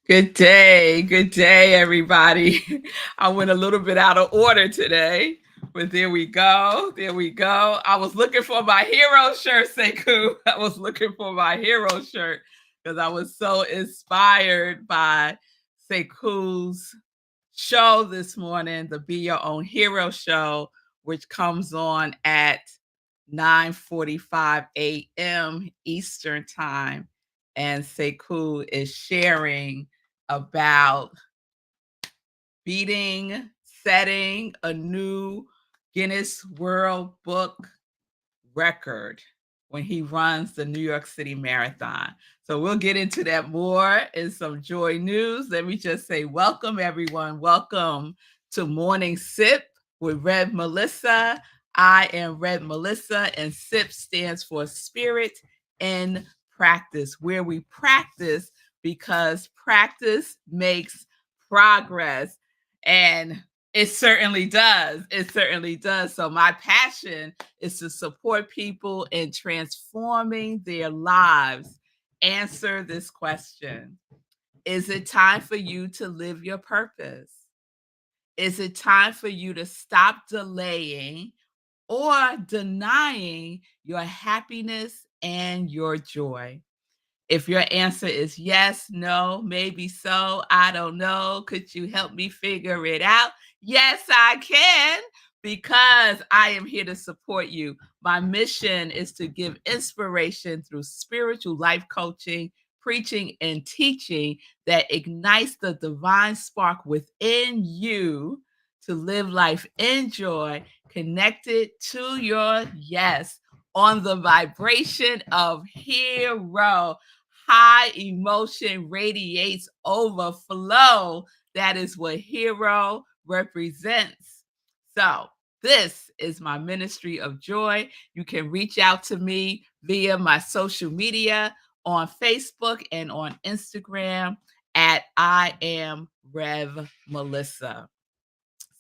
Good day, everybody. I went a little bit out of order today, but there we go. There we go. I was looking for my hero shirt, Sekou. I was looking for my hero shirt because I was so inspired by Sekou's show this morning, the Be Your Own Hero show, which comes on at 9:45 a.m. Eastern Time. And Sekou is sharing about setting a new Guinness World Book record when he runs the New York City Marathon. So we'll get into that more in some joy news. Let me just say welcome, everyone. Welcome to Morning Sip with Rev Melissa. I am Rev Melissa, and SIP stands for Spirit in Practice, where we practice because practice makes progress. And it certainly does. It certainly does. So my passion is to support people in transforming their lives. Answer this question. Is it time for you to live your purpose? Is it time for you to stop delaying or denying your happiness and your joy? If your answer is yes, no, maybe so, I don't know, could you help me figure it out? Yes, I can, because I am here to support you. My mission is to give inspiration through spiritual life coaching, preaching, and teaching that ignites the divine spark within you to live life in joy, connected to your yes on the vibration of hero. High emotion radiates overflow. That is what hero represents. So, this is my ministry of joy. You can reach out to me via my social media on Facebook and on Instagram at I am Rev Melissa.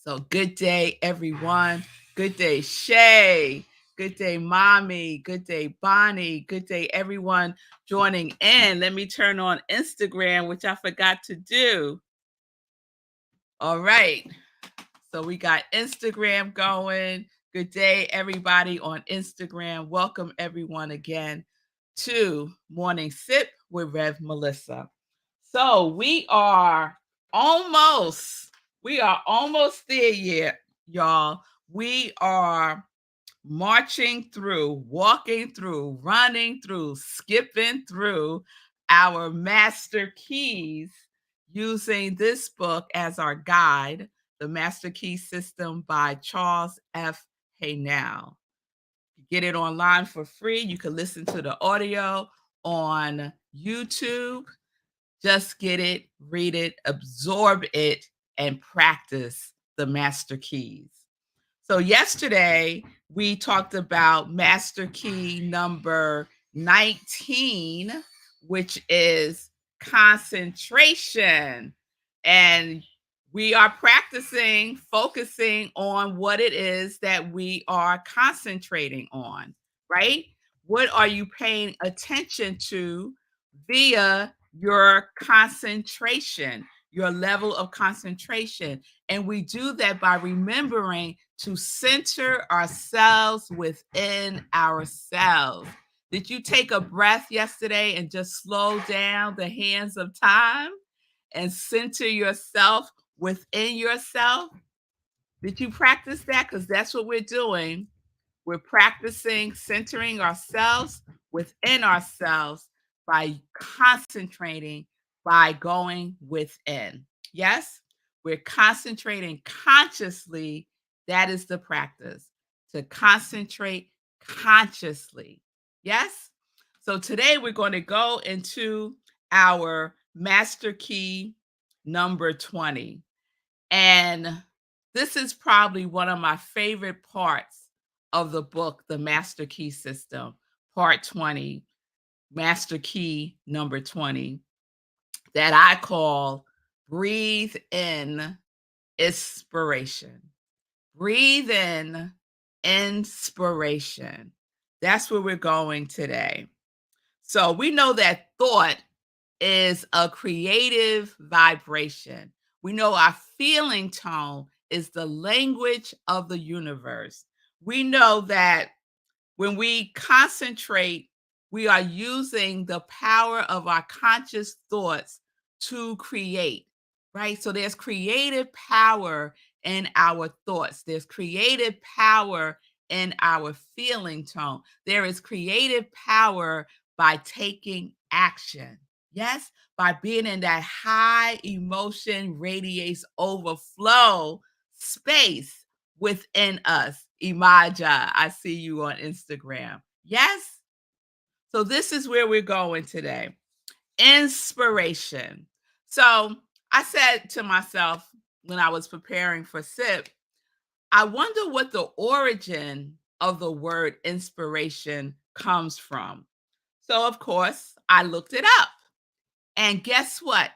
So, good day, everyone. Good day, Shay. Good day, Mommy. Good day, Bonnie. Good day, everyone joining in. Let me turn on Instagram, which I forgot to do. All right. So we got Instagram going. Good day, everybody on Instagram. Welcome, everyone, again to Morning Sip with Rev Melissa. So we are almost there yet, y'all. We are marching through, walking through, running through, skipping through our master keys using this book as our guide, The Master Key System by Charles F. Haynell. Get it online for free. You can listen to the audio on YouTube. Just get it, read it, absorb it, and practice the master keys. So, yesterday we talked about master key number 19, which is concentration. And we are practicing, focusing on what it is that we are concentrating on, right? What are you paying attention to via your concentration, your level of concentration? And we do that by remembering to center ourselves within ourselves. Did you take a breath yesterday and just slow down the hands of time and center yourself within yourself? Did you practice that? Because that's what we're doing. We're practicing centering ourselves within ourselves by concentrating, by going within. Yes? We're concentrating consciously. That is the practice, to concentrate consciously. Yes? So today we're going to go into our master key number 20. And this is probably one of my favorite parts of the book, The Master Key System, Part 20, Master Key number 20, that I call Breathe In Inspiration. Breathe in inspiration. That's where we're going today. So we know that thought is a creative vibration. We know our feeling tone is the language of the universe. We know that when we concentrate, we are using the power of our conscious thoughts to create, right? So there's creative power in our thoughts, there's creative power in our feeling tone, there is creative power by taking action. Yes, by being in that high emotion radiates overflow space within us. Imaja, I see you on Instagram. Yes? So this is where we're going today. Inspiration. So I said to myself when I was preparing for SIP, I wonder what the origin of the word inspiration comes from. So, of course, I looked it up. And guess what?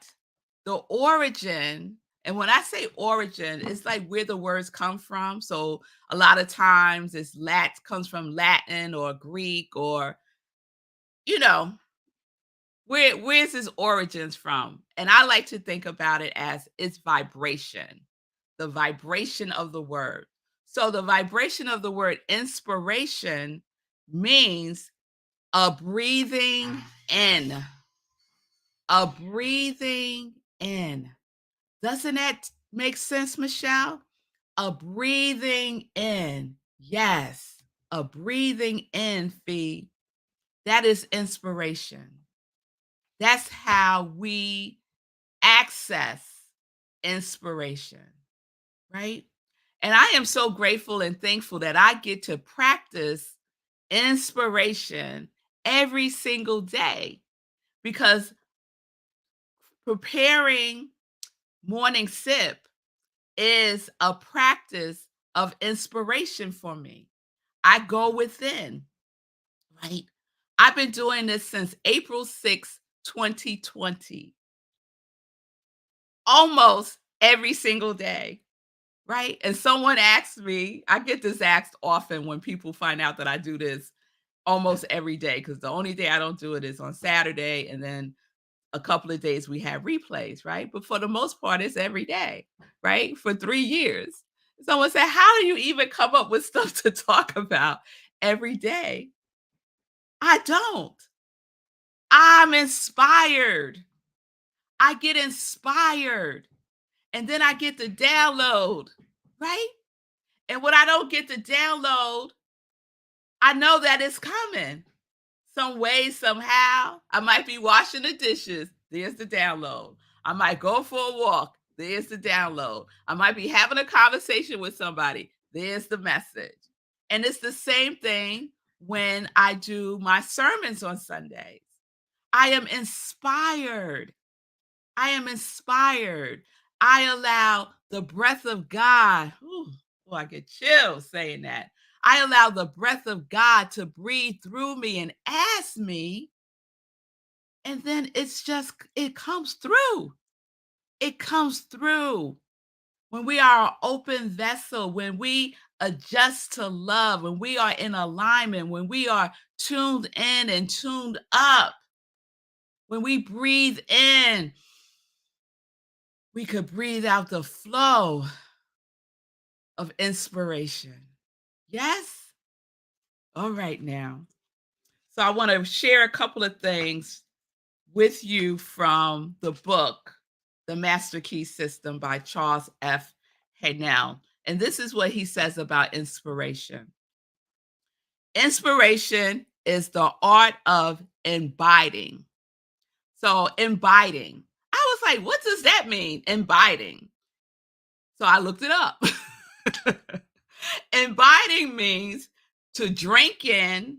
The origin, and when I say origin, it's like where the words come from. So a lot of times it's comes from Latin or Greek or, you know, where's its origins from? And I like to think about it as its vibration, the vibration of the word. So the vibration of the word inspiration means a breathing in, a breathing in. Doesn't that make sense, Michelle? A breathing in. Yes, a breathing in, Fee. That is inspiration. That's how we access inspiration, right? And I am so grateful and thankful that I get to practice inspiration every single day because preparing morning sip is a practice of inspiration for me. I go within, right? I've been doing this since April 6th, 2020, almost every single day, right? And someone asked me, I get this asked often when people find out that I do this almost every day, because the only day I don't do it is on Saturday. And then a couple of days we have replays, right? But for the most part, it's every day, right? For 3 years. Someone said, how do you even come up with stuff to talk about every day? I don't. I'm inspired. I get inspired. And then I get the download, right? And when I don't get the download, I know that it's coming. Some way, somehow. I might be washing the dishes. There's the download. I might go for a walk. There's the download. I might be having a conversation with somebody. There's the message. And it's the same thing when I do my sermons on Sundays. I am inspired. I am inspired. I allow the breath of God. Oh, I get chills saying that. I allow the breath of God to breathe through me and ask me, and then it comes through. It comes through. When we are an open vessel, when we adjust to love, when we are in alignment, when we are tuned in and tuned up, when we breathe in, we could breathe out the flow of inspiration. Yes? All right, now. So I want to share a couple of things with you from the book, The Master Key System by Charles F. Haanel. And this is what he says about inspiration. Inspiration is the art of imbibing. So, imbibing. I was like, what does that mean? Imbibing. So I looked it up. Imbibing means to drink in,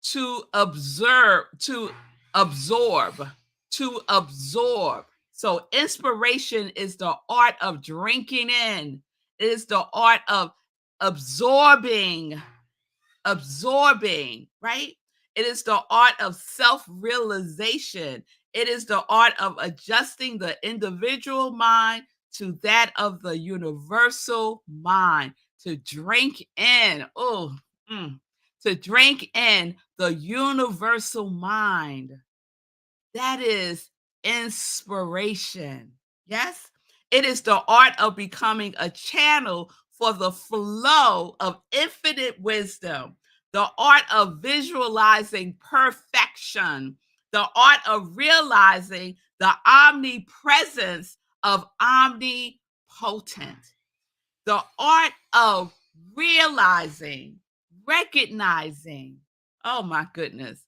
to observe, to absorb, to absorb. So inspiration is the art of drinking in. It is the art of absorbing, right? It is the art of self-realization. It is the art of adjusting the individual mind to that of the universal mind, to drink in, to drink in the universal mind. That is inspiration. Yes? It is the art of becoming a channel for the flow of infinite wisdom, the art of visualizing perfection, the art of realizing the omnipresence of omnipotent, the art of realizing, recognizing, oh my goodness,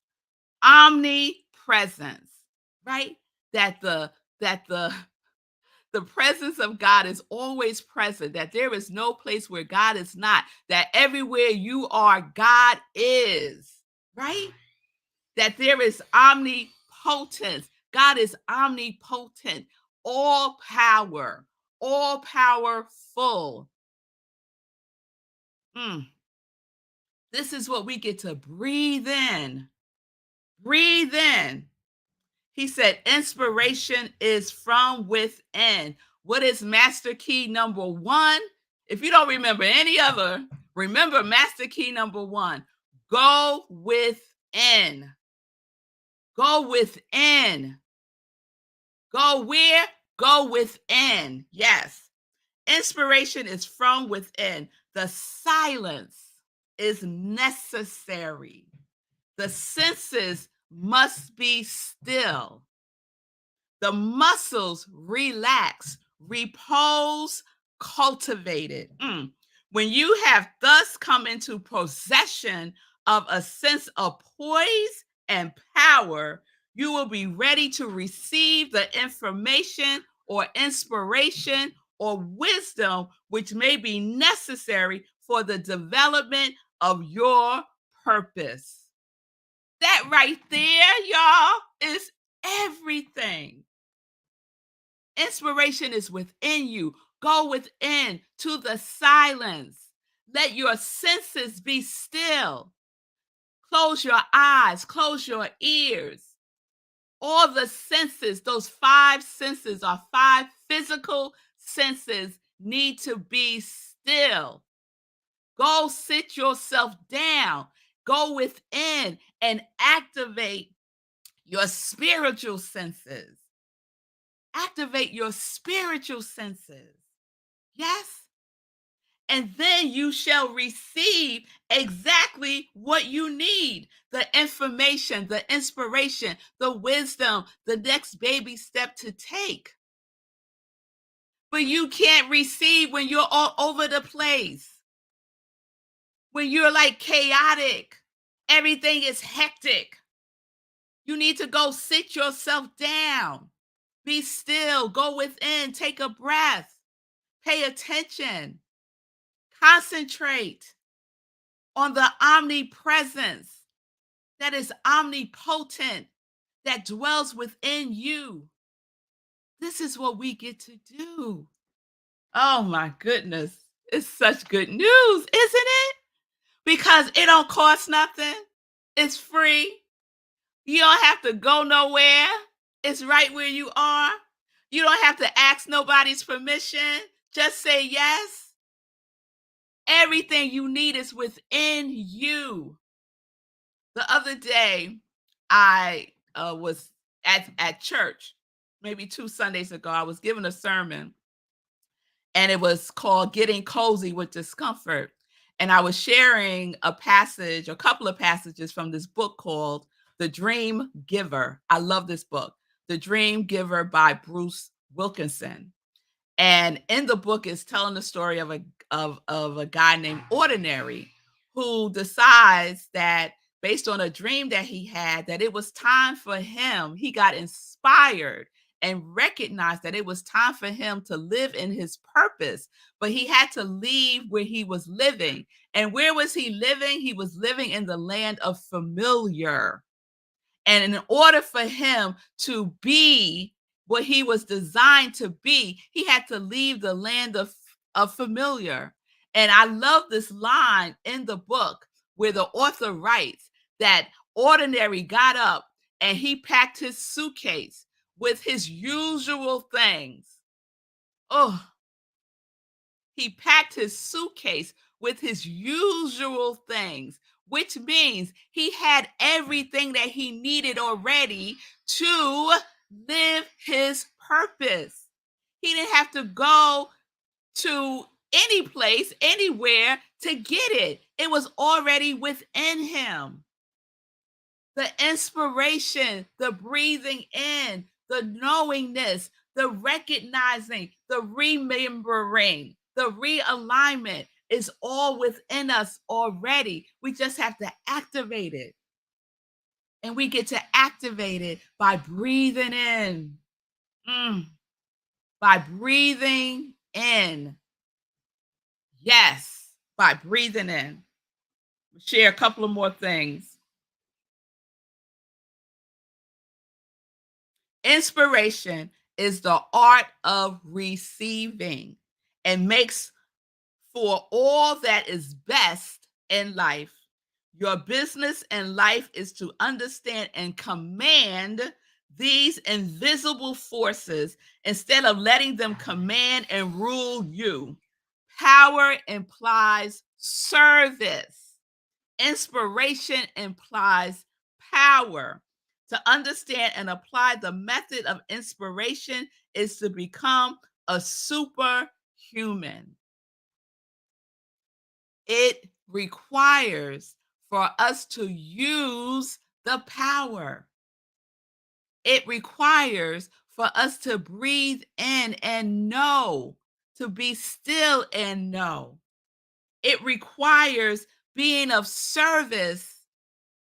omnipresence, right? That the presence of God is always present, that there is no place where God is not, that everywhere you are, God is, right? That there is omnipotence. God is omnipotent, all powerful. Mm. This is what we get to breathe in. Breathe in. He said, inspiration is from within. What is master key number one? If you don't remember any other, remember master key number one. Go within. Go within. Go where? Go within. Yes. Inspiration is from within. The silence is necessary. The senses must be still. The muscles relax, repose, cultivated. When you have thus come into possession of a sense of poise and power, you will be ready to receive the information or inspiration or wisdom which may be necessary for the development of your purpose. That right there, y'all, is everything. Inspiration is within you. Go within to the silence. Let your senses be still. Close your eyes, close your ears. All the senses, those five senses are five physical senses, need to be still. Go sit yourself down. Go within and activate your spiritual senses. Activate your spiritual senses. Yes. And then you shall receive exactly what you need, the information, the inspiration, the wisdom, the next baby step to take. But you can't receive when you're all over the place, when you're like chaotic, everything is hectic. You need to go sit yourself down, be still, go within, take a breath, pay attention, concentrate on the omnipresence that is omnipotent, that dwells within you. This is what we get to do. Oh my goodness. It's such good news, isn't it? Because it don't cost nothing. It's free. You don't have to go nowhere. It's right where you are. You don't have to ask nobody's permission. Just say yes. Everything you need is within you. The other day, I was at church, maybe 2 Sundays ago. I was giving a sermon, and it was called Getting Cozy with Discomfort. And I was sharing a passage, a couple of passages from this book called The Dream Giver. I love this book, The Dream Giver by Bruce Wilkinson. And in the book is telling the story of a guy named Ordinary, who decides that based on a dream that he had, that it was time for him. He got inspired and recognized that it was time for him to live in his purpose, but he had to leave where he was living. And where was he living? He was living in the land of familiar. And in order for him to be what he was designed to be, he had to leave the land of familiar. And I love this line in the book where the author writes that Ordinary got up and he packed his suitcase with his usual things. Oh, he packed his suitcase with his usual things, which means he had everything that he needed already to live his purpose. He didn't have to go to any place, anywhere to get it. It was already within him. The inspiration, the breathing in, the knowingness, the recognizing, the remembering, the realignment is all within us already. We just have to activate it. And we get to activate it by breathing in. By breathing in. Yes, by breathing in. Share a couple of more things. Inspiration is the art of receiving and makes for all that is best in life. Your business and life is to understand and command these invisible forces instead of letting them command and rule you. Power implies service. Inspiration implies power. To understand and apply the method of inspiration is to become a superhuman. It requires for us to use the power. It requires for us to breathe in and know, to be still and know. It requires being of service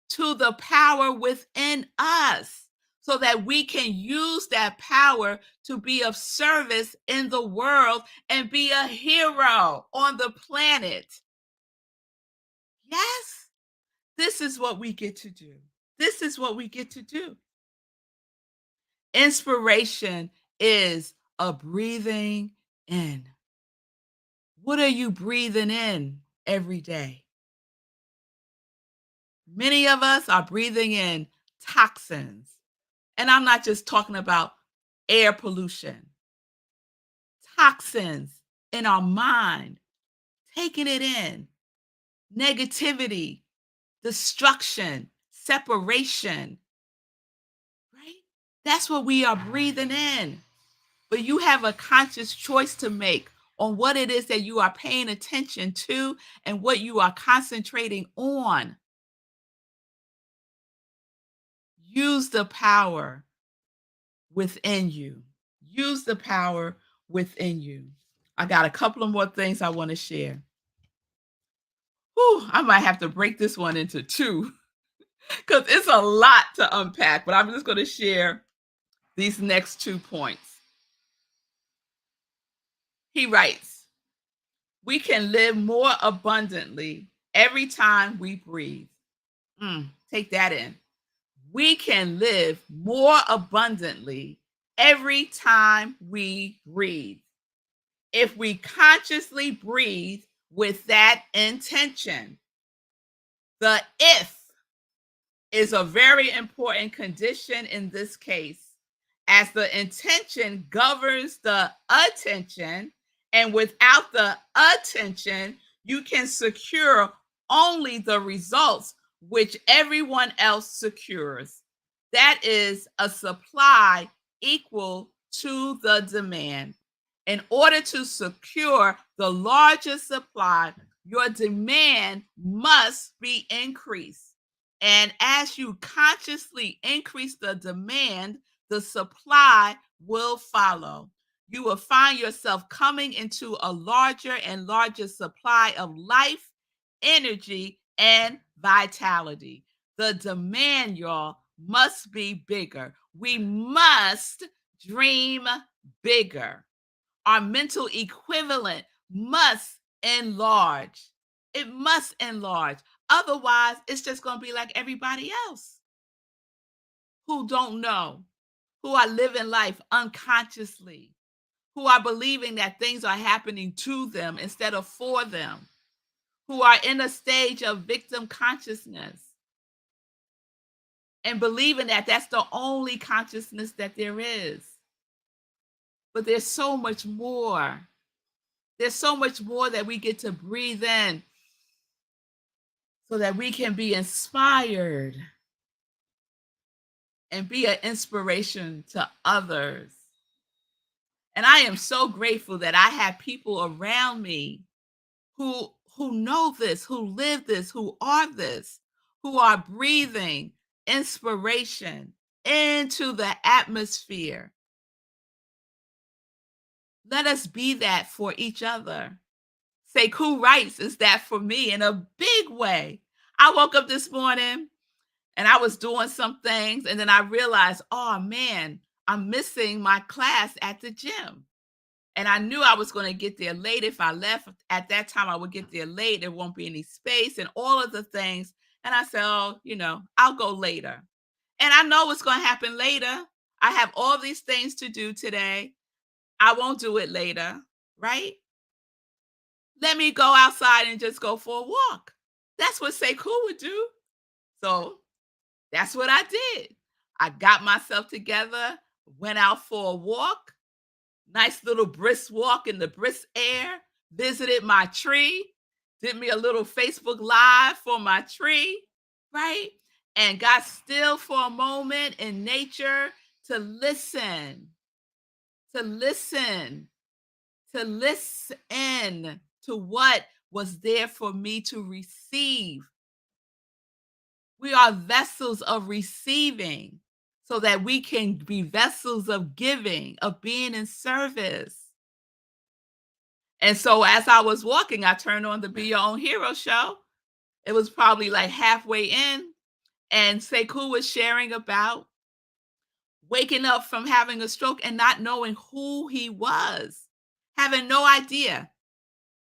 to the power within us so that we can use that power to be of service in the world and be a hero on the planet. Yes, this is what we get to do. This is what we get to do. Inspiration is a breathing in. What are you breathing in every day? Many of us are breathing in toxins. And I'm not just talking about air pollution, toxins in our mind, taking it in, negativity, destruction, separation, right? That's what we are breathing in. But you have a conscious choice to make on what it is that you are paying attention to and what you are concentrating on. Use the power within you. Use the power within you. I got a couple of more things I want to share. Whew, I might have to break this one into two because it's a lot to unpack, but I'm just going to share these next 2 points. He writes, we can live more abundantly every time we breathe. Take that in. We can live more abundantly every time we breathe. If we consciously breathe with that intention. The if is a very important condition in this case, as the intention governs the attention, and without the attention, you can secure only the results which everyone else secures. That is a supply equal to the demand. In order to secure the largest supply, your demand must be increased. And as you consciously increase the demand, the supply will follow. You will find yourself coming into a larger and larger supply of life, energy, and vitality. The demand, y'all, must be bigger. We must dream bigger. Our mental equivalent must enlarge. It must enlarge. Otherwise, it's just going to be like everybody else who don't know, who are living life unconsciously, who are believing that things are happening to them instead of for them, who are in a stage of victim consciousness and believing that that's the only consciousness that there is. But there's so much more. There's so much more that we get to breathe in so that we can be inspired and be an inspiration to others. And I am so grateful that I have people around me who know this, who live this, who are this, who are breathing inspiration into the atmosphere. Let us be that for each other. Sekou Wrights is that for me in a big way. I woke up this morning and I was doing some things, and then I realized, oh man, I'm missing my class at the gym. And I knew I was going to get there late. If I left at that time, I would get there late. There won't be any space and all of the things. And I said, oh, I'll go later. And I know what's going to happen later. I have all these things to do today. I won't do it later, right? Let me go outside and just go for a walk. That's what Sekou would do. So that's what I did. I got myself together, went out for a walk, nice little brisk walk in the brisk air, visited my tree, did me a little Facebook Live for my tree, right? And got still for a moment in nature to listen, to listen, to listen to what was there for me to receive. We are vessels of receiving so that we can be vessels of giving, of being in service. And so as I was walking, I turned on the Be Your Own Hero show. It was probably like halfway in, and Sekou was sharing about waking up from having a stroke and not knowing who he was, having no idea,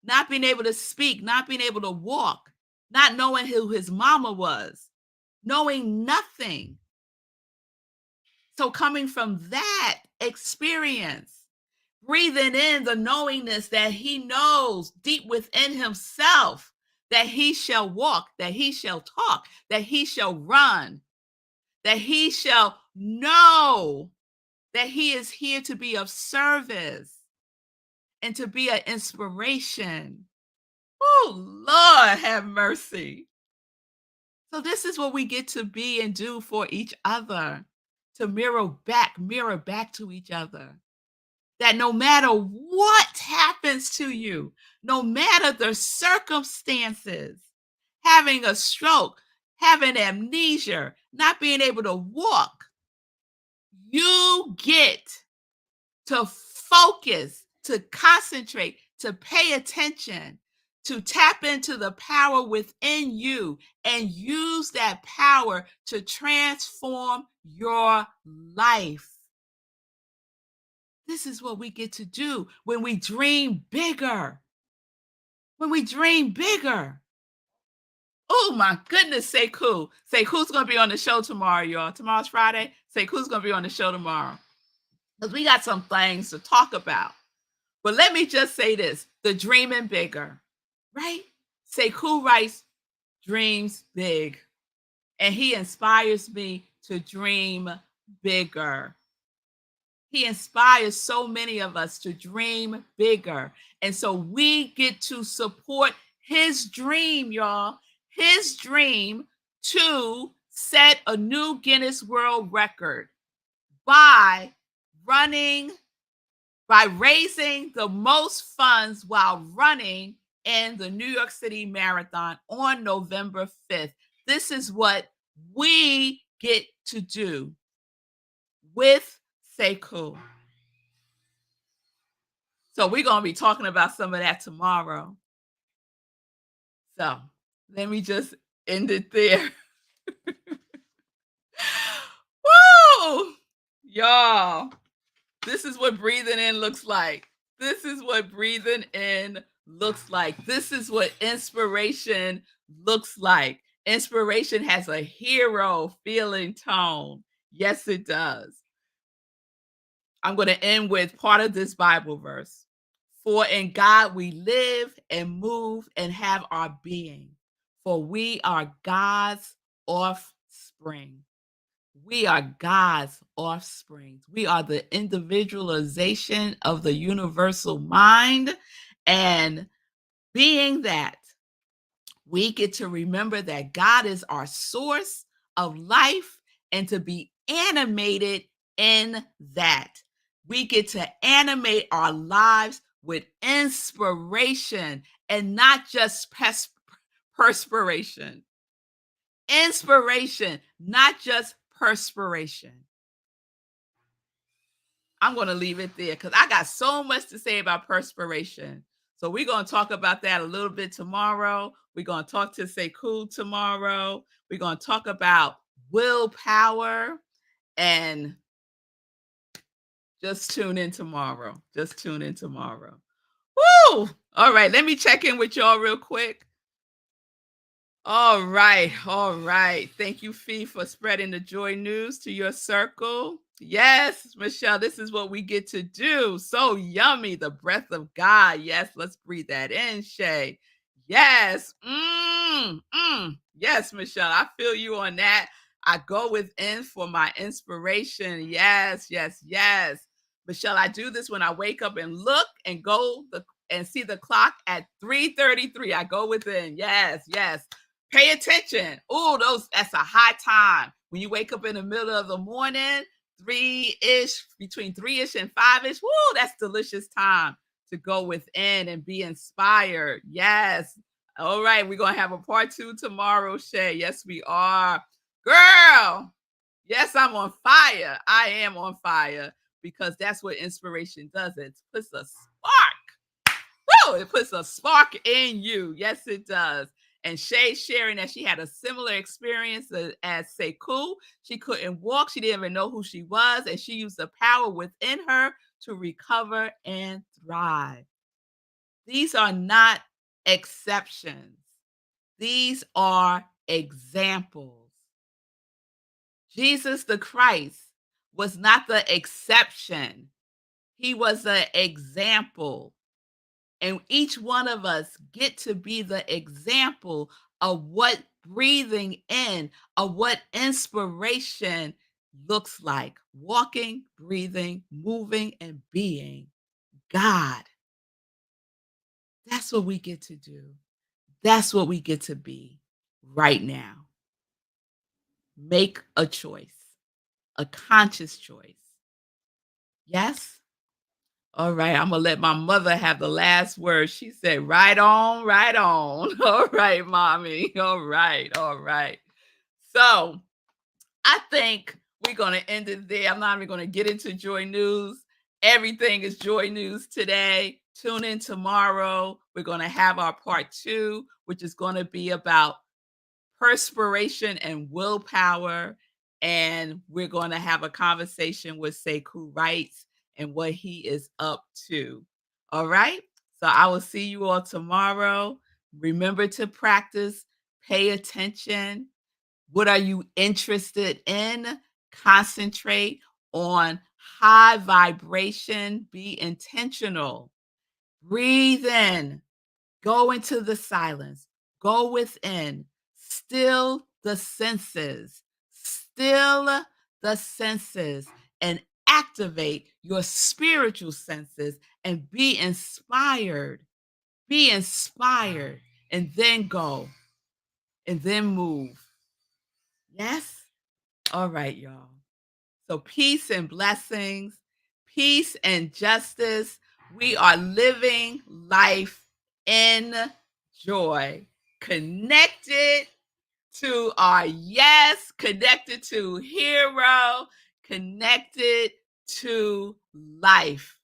not being able to speak, not being able to walk, not knowing who his mama was, knowing nothing. So coming from that experience, breathing in the knowingness that he knows deep within himself that he shall walk, that he shall talk, that he shall run, that he shall know that he is here to be of service and to be an inspiration. Oh, Lord, have mercy. So this is what we get to be and do for each other, to mirror back to each other. That no matter what happens to you, no matter the circumstances, having a stroke, having amnesia, not being able to walk, you get to focus, to concentrate, to pay attention, to tap into the power within you and use that power to transform your life. This is what we get to do when we dream bigger. When we dream bigger. Oh my goodness, Sekou. Sekou's going to be on the show tomorrow, y'all. Tomorrow's Friday. Sekou's going to be on the show tomorrow. Because we got some things to talk about. But let me just say this, the dreaming bigger, right? Sekou Wrights dreams big. And he inspires me to dream bigger. He inspires so many of us to dream bigger. And so we get to support his dream, y'all. His dream to set a new Guinness World Record by raising the most funds while running in the New York City Marathon on November 5th. This is what we get to do with Sekou. So we're going to be talking about some of that tomorrow. So let me just end it there. Woo! Y'all, this is what breathing in looks like. This is what breathing in looks like. This is what inspiration looks like. Inspiration has a hero feeling tone. Yes, it does. I'm going to end with part of this Bible verse. For in God we live and move and have our being. For we are God's offspring. We are God's offspring. We are the individualization of the universal mind. And being that, we get to remember that God is our source of life and to be animated in that. We get to animate our lives with inspiration and not just perspiration. Inspiration, not just perspiration. I'm going to leave it there because I got so much to say about perspiration. So we're going to talk about that a little bit tomorrow. We're going to talk to Sekou tomorrow. We're going to talk about willpower, and just tune in tomorrow. Just tune in tomorrow. Woo! All right, let me check in with y'all real quick. All right, all right. Thank you, Fee, for spreading the joy news to your circle. Yes, Michelle, this is what we get to do. So yummy, the breath of God. Yes, let's breathe that in, Shay. Yes, yes, Michelle, I feel you on that. I go within for my inspiration. Yes, yes, yes. Michelle, I do this when I wake up and look and and see the clock at 3:33. I go within. Yes, yes. Pay attention. Oh, that's a high time. When you wake up in the middle of the morning, three-ish, between three-ish and five-ish. Woo, that's delicious time to go within and be inspired. Yes. All right, we're gonna have a part 2 tomorrow, Shay. Yes, we are. Girl, yes, I'm on fire. I am on fire because that's what inspiration does. It puts a spark. Woo! It puts a spark in you. Yes, it does. And Shay sharing that she had a similar experience as Sekou. She couldn't walk. She didn't even know who she was. And she used the power within her to recover and thrive. These are not exceptions. These are examples. Jesus the Christ was not the exception. He was an example. And each one of us get to be the example of what breathing in, of what inspiration looks like. Walking, breathing, moving, and being God. That's what we get to do. That's what we get to be right now. Make a choice, a conscious choice. Yes? All right, I'm gonna let my mother have the last word. She said, right on, right on. All right, mommy. All right, all right. So I think we're gonna end it there. I'm not even gonna get into joy news. Everything is joy news today. Tune in tomorrow. We're gonna have our part 2, which is gonna be about perspiration and willpower. And we're going to have a conversation with Sekou Wrights and what he is up to. All right. So I will see you all tomorrow. Remember to practice, pay attention. What are you interested in? Concentrate on high vibration. Be intentional. Breathe in. Go into the silence. Go within. Still the senses. Still the senses and activate your spiritual senses and be inspired. Be inspired and then go and then move. Yes? All right, y'all. So peace and blessings, peace and justice. We are living life in joy, connected to our yes, connected to hero, connected to life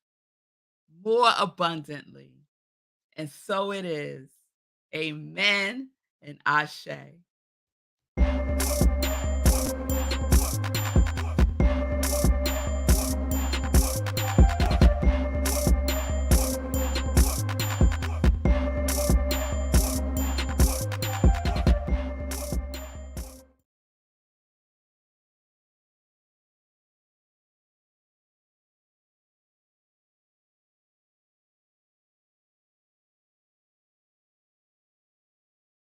more abundantly. And so it is. Amen and ashe.